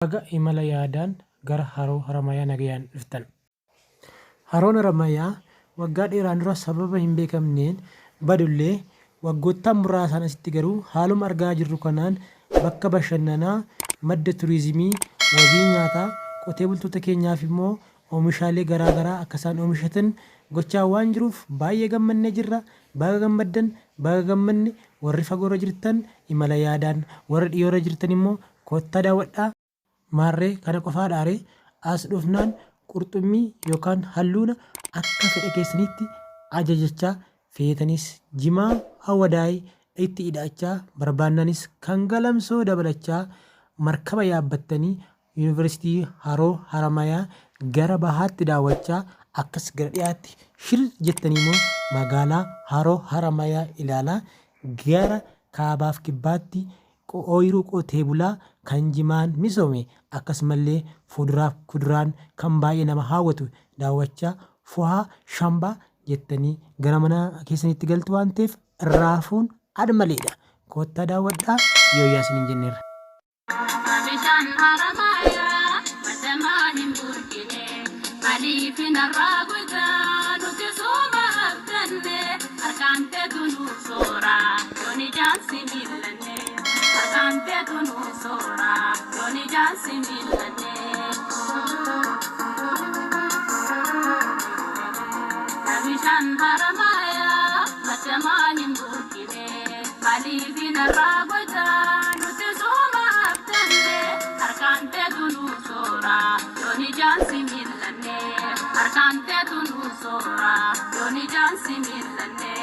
Baga imala yaadaan gara haroo Haramayaa nagayaan dhuftan. Haroon Haramayaa waggaa dheeraan dura sababa hin beekamneen badullee waggoottan muraasaan asitti garuu haaluma argaa jirru kanaan bakka bashannanaa, madda turizimii, wabii nyaataa, qotee bultoota keenyaaf immoo oomishaalee garaagaraa akka isaan oomishatan gochaa waan jiruuf baay'ee gammannee jirra. Baga gammaddan, baga gammanne warri fagoorra jirtan imala yaadaan, warri dhiyoorra jirtan immoo kottaa daawwadhaa. Maarree kana qofaadhaaree as dhufnaan qurxummii yookaan halluuna akka fedha keessanitti ajajachaa feetanis jimaa hawadaayii itti hidhachaa barbaannanis kan galamsoo dabalachaa markaba yaabbattanii yuunivarsiitii Haroo Haramayaa gara bahaatti daawwachaa akkas gara dhiyaatti shir jettanii immoo magaalaa Haroo Haramayaa ilaalaa gara kaabaaf kibbaatti ooyiruu qotee bulaa kan jimaan misoome akkasumallee fuduraaf kuduraan kan baay'ee nama hawwatu daawwachaa fo'aa shambaa jettanii gara mana keessanitti galtu waan ta'eef raafuun admaleedha. Kottaa daawwadhaa yoo yaasin hin jenneerra. Bishaan Haramayaa madamaa hin burkine maaliif narraa gogaa nuti sooma abdanne harkaan teetu nu soora yooni jaansi miilanne harkaan teetu nu soora yooni jaansi miilanne. Bishaan Haramayaa madamaa hin burkine maaliif narraa gogaa nuti sooma abdanne harkaan teetu nu soora yooni jaansi miilanne harkaan teetu nu soora yooni jaansi miilanne.